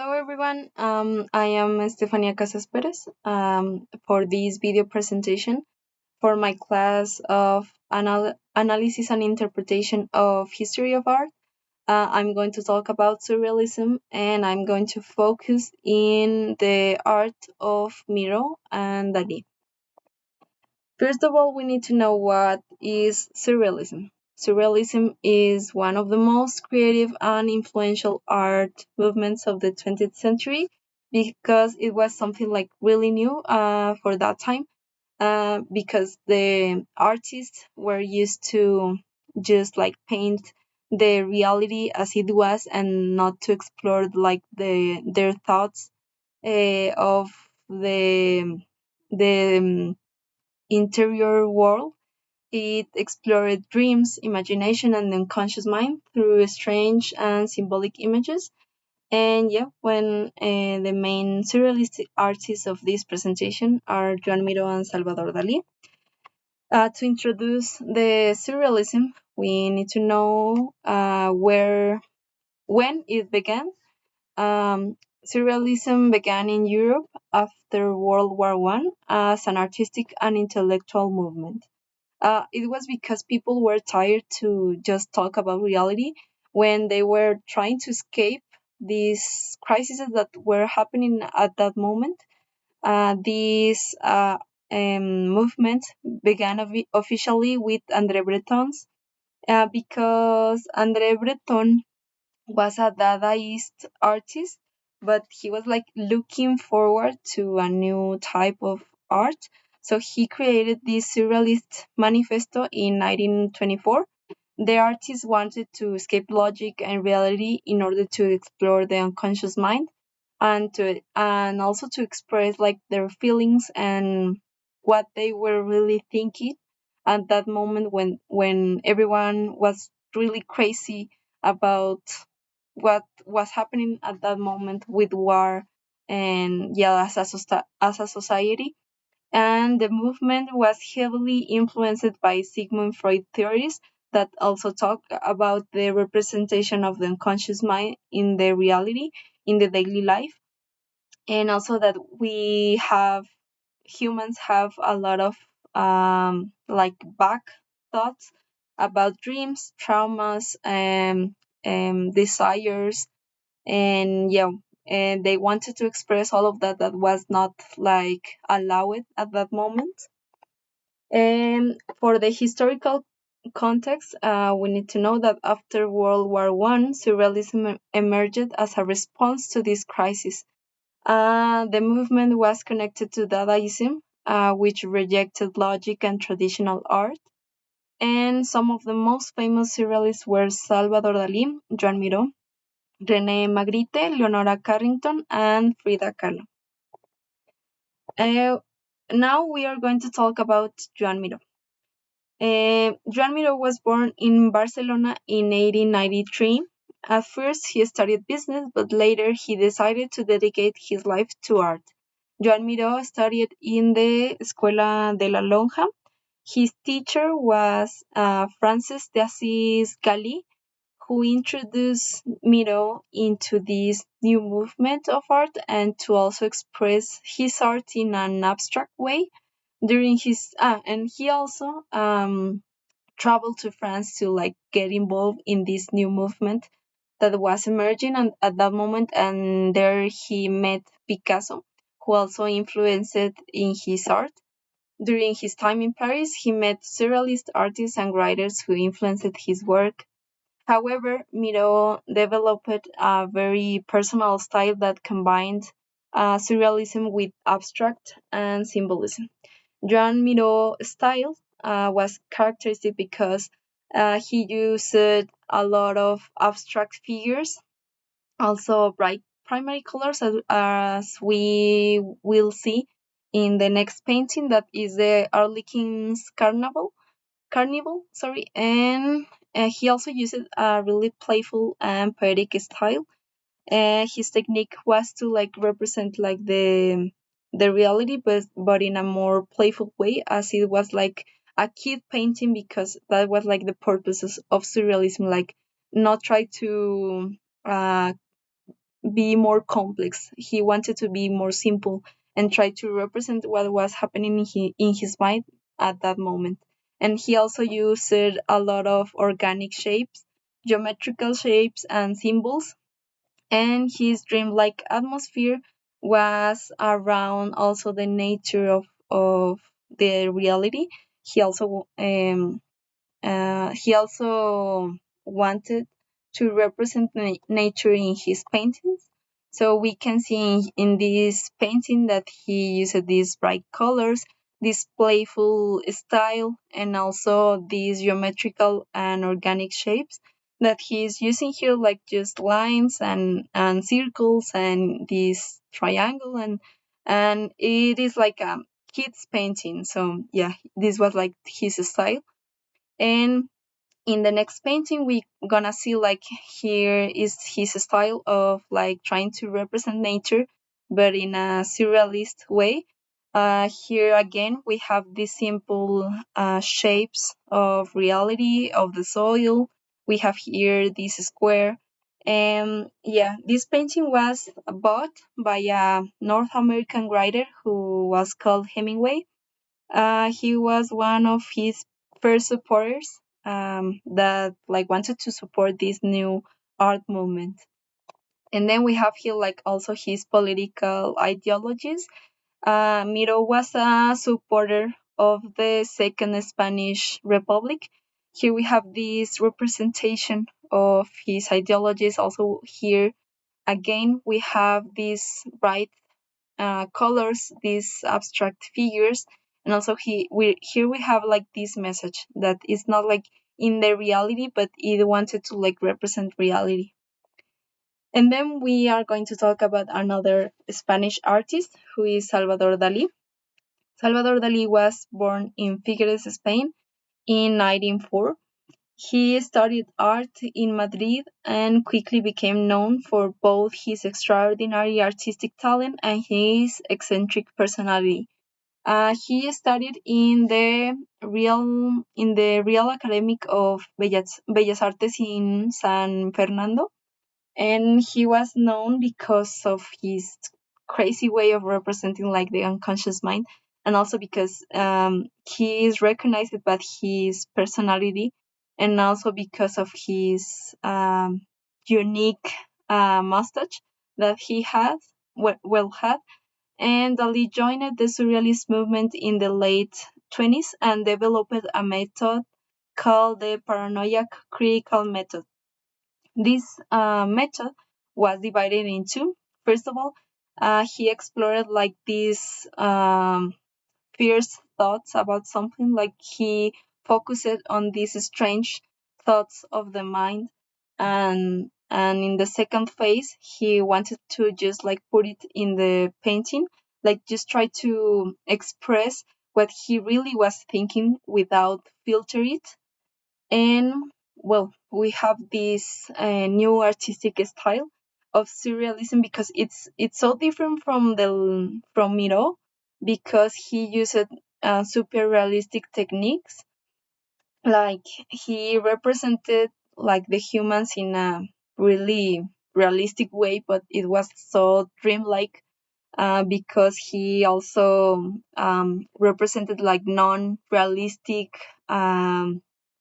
Hello everyone, I am Estefania Casas Pérez for this video presentation for my class of Analysis and Interpretation of History of Art. I'm going to talk about Surrealism and I'm going to focus in the art of Miró and Dalí. First of all, we need to know what is Surrealism. Surrealism is one of the most creative and influential art movements of the 20th century because it was something like really new for that time because the artists were used to just like paint the reality as it was and not to explore like their thoughts of the interior world. It explored dreams, imagination, and the unconscious mind through strange and symbolic images. And yeah, when the main surrealist artists of this presentation are Joan Miró and Salvador Dalí. To introduce the surrealism, we need to know when it began. Surrealism began in Europe after World War One as an artistic and intellectual movement. It was because people were tired to just talk about reality when they were trying to escape these crises that were happening at that moment. This movement began officially with André Breton's because André Breton was a Dadaist artist, but he was like looking forward to a new type of art. So he created this Surrealist Manifesto in 1924. The artist wanted to escape logic and reality in order to explore the unconscious mind and also to express like their feelings and what they were really thinking at that moment when everyone was really crazy about what was happening at that moment with war and yeah as a society. And the movement was heavily influenced by Sigmund Freud theories that also talk about the representation of the unconscious mind in the reality in the daily life, and also that we have humans have a lot of like back thoughts about dreams, traumas, and desires, and yeah, and they wanted to express all of that was not like allowed at that moment. And for the historical context, we need to know that after World War One, Surrealism emerged as a response to this crisis. The movement was connected to Dadaism, which rejected logic and traditional art. And some of the most famous surrealists were Salvador Dalí, Joan Miró, René Magritte, Leonora Carrington, and Frida Kahlo. Now we are going to talk about Joan Miró. Joan Miró was born in Barcelona in 1893. At first, he studied business, but later he decided to dedicate his life to art. Joan Miró studied in the Escuela de la Lonja. His teacher was Frances de Assis Galí, who introduced Miró into this new movement of art and to also express his art in an abstract way during his and he also traveled to France to like get involved in this new movement that was emerging at that moment, and there he met Picasso, who also influenced in his art. During his time in Paris, he met surrealist artists and writers who influenced his work. However, Miró developed a very personal style that combined surrealism with abstract and symbolism. Joan Miró style was characteristic because he used a lot of abstract figures, also bright primary colors, as we will see in the next painting, that is the Arlequin's Carnival, sorry, and he also used a really playful and poetic style. His technique was to like represent like the reality, but in a more playful way, as it was like a kid painting, because that was like the purposes of surrealism, like not try to uh, be more complex. He wanted to be more simple and try to represent what was happening in his mind at that moment. And he also used a lot of organic shapes, geometrical shapes, and symbols. And his dreamlike atmosphere was around also the nature of the reality. He also he also wanted to represent nature in his paintings. So we can see in this painting that he used these bright colors, this playful style, and also these geometrical and organic shapes that he's using here, like just lines and circles and this triangle, and it is like a kid's painting. So yeah, this was like his style. And in the next painting we gonna see like here is his style of like trying to represent nature but in a surrealist way. Here again we have these simple shapes of reality of the soil. We have here this square, and yeah, this painting was bought by a North American writer who was called Hemingway. He was one of his first supporters that like wanted to support this new art movement. And then we have here like also his political ideologies. Miró was a supporter of the Second Spanish Republic. Here we have this representation of his ideologies. Also here again we have these bright colors, these abstract figures, and also here we have like this message that is not like in the reality, but it wanted to like represent reality. And then we are going to talk about another Spanish artist who is Salvador Dalí. Salvador Dalí was born in Figueres, Spain in 1904. He studied art in Madrid and quickly became known for both his extraordinary artistic talent and his eccentric personality. He studied in the Real Academic of Bellas Artes in San Fernando, and he was known because of his crazy way of representing like the unconscious mind, and also because he is recognized by his personality, and also because of his unique mustache that he has well had. And Dalí joined the Surrealist movement in the late 20s and developed a method called the paranoid critical method. This method was divided into, first of all, he explored like these fierce thoughts about something, like he focused on these strange thoughts of the mind, and in the second phase he wanted to just like put it in the painting, like just try to express what he really was thinking without filter it. And well, we have this new artistic style of surrealism because it's so different from Miró, because he used super realistic techniques. Like he represented like the humans in a really realistic way, but it was so dreamlike, because he also represented like non-realistic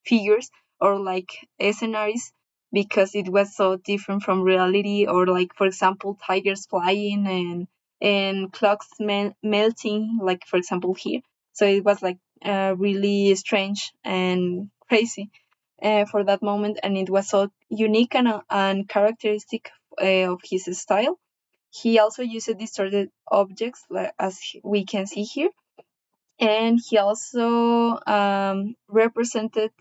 figures or like sceneries, because it was so different from reality, or like for example tigers flying and clocks melting, like for example here. So it was like really strange and crazy for that moment, and it was so unique and characteristic of his style. He also used distorted objects, like, as we can see here, and he also represented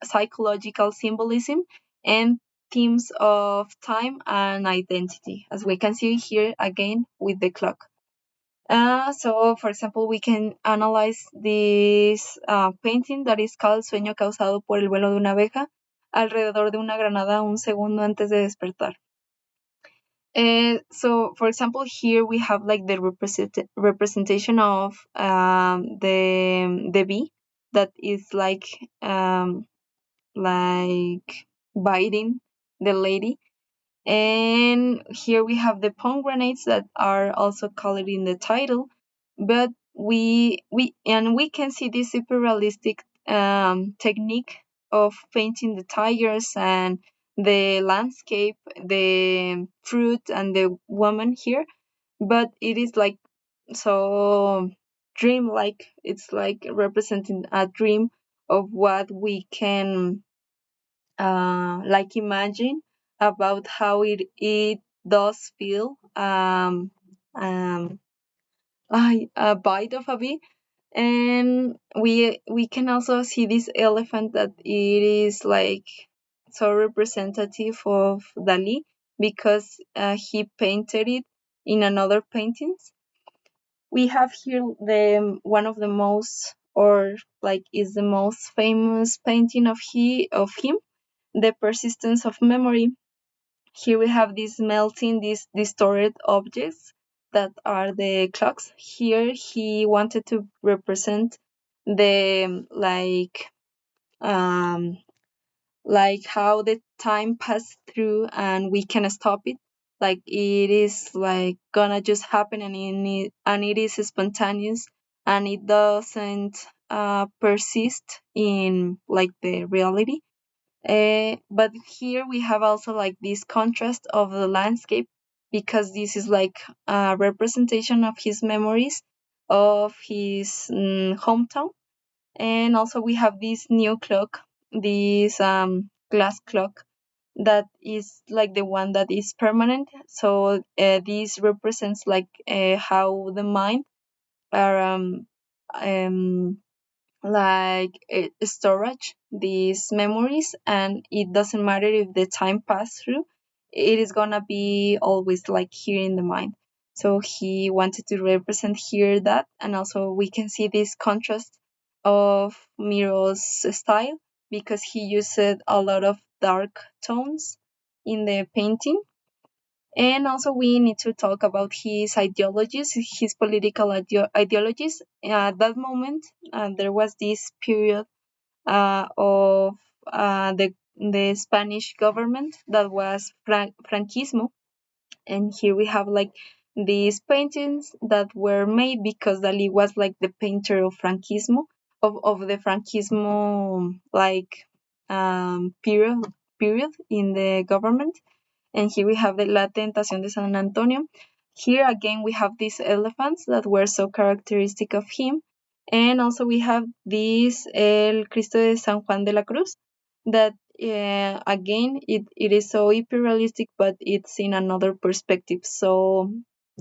psychological symbolism and themes of time and identity, as we can see here again with the clock. So, for example, we can analyze this painting that is called Sueño causado por el vuelo de una abeja alrededor de una granada un segundo antes de despertar. So, for example, here we have like the representation of the bee that is like biting the lady, And here we have the pomegranates that are also colored in the title, but we can see this super realistic technique of painting the tigers and the landscape, the fruit and the woman here, but it is like so dreamlike. It's like representing a dream of what we can like imagine about how it does feel a bite of a bee. And we can also see this elephant that it is like so representative of Dalí, because he painted it in another paintings. We have here the one of the most, or like is the most famous painting of him, the persistence of memory. Here we have this melting, these distorted objects that are the clocks. Here he wanted to represent the um like how the time passed through and we can stop it. Like it is like gonna just happen, and it is spontaneous, and it doesn't persist in like the reality. But here we have also like this contrast of the landscape, because this is like a representation of his memories of his hometown. And also we have this new clock, this glass clock that is like the one that is permanent. So this represents like how the mind are um, like storage these memories, and it doesn't matter if the time passed through, it is gonna be always like here in the mind. So he wanted to represent here that, and also we can see this contrast of Miro's style, because he used a lot of dark tones in the painting. And also, we need to talk about his ideologies, his political ideologies. At that moment, there was this period of the Spanish government that was Franquismo, and here we have like these paintings that were made because Dalí was like the painter of Franquismo, of the Franquismo like period in the government. And here we have the La Tentación de San Antonio. Here again we have these elephants that were so characteristic of him. And also we have this El Cristo de San Juan de la Cruz, that again it is so hyper-realistic, but it's in another perspective, so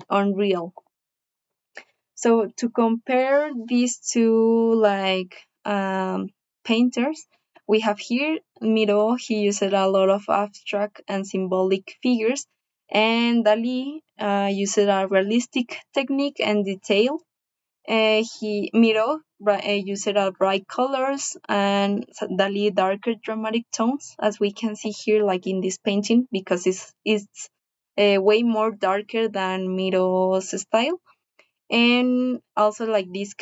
unreal. So to compare these two like painters, we have here Miró. He used a lot of abstract and symbolic figures, and Dalí used a realistic technique and detail. He Miró used bright colors, and Dalí darker dramatic tones, as we can see here, like in this painting, because it's way more darker than Miró's style. And also like this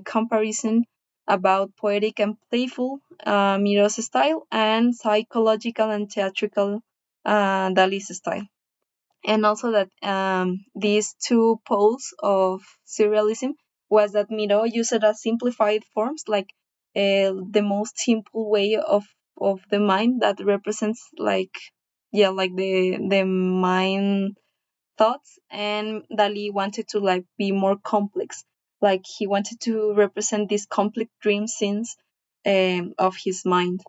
comparison about poetic and playful Miro's style, and psychological and theatrical Dalí's style. And also that these two poles of surrealism was that Miró used a simplified forms, like the most simple way of the mind that represents like like the mind thoughts, and Dalí wanted to like be more complex. Like he wanted to represent these complex dream scenes of his mind.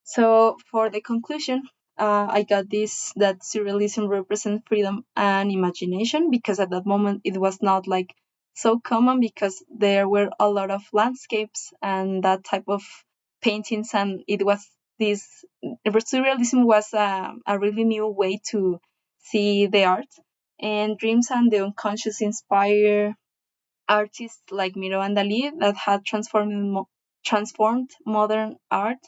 So for the conclusion, I got this that surrealism represents freedom and imagination, because at that moment it was not like so common, because there were a lot of landscapes and that type of paintings, and it was this surrealism was a really new way to see the art. And dreams and the unconscious inspire artists like Miró and Dalí that had transformed modern art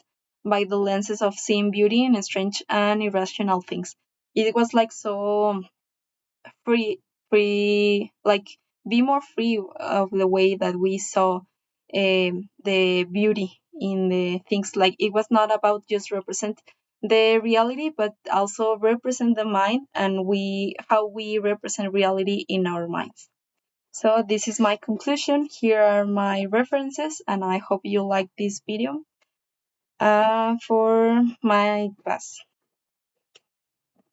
by the lenses of seeing beauty in strange and irrational things. It was like so free, like be more free of the way that we saw the beauty in the things. Like it was not about just represent the reality, but also represent the mind and how we represent reality in our minds. So this is my conclusion. Here are my references, and I hope you like this video for my class.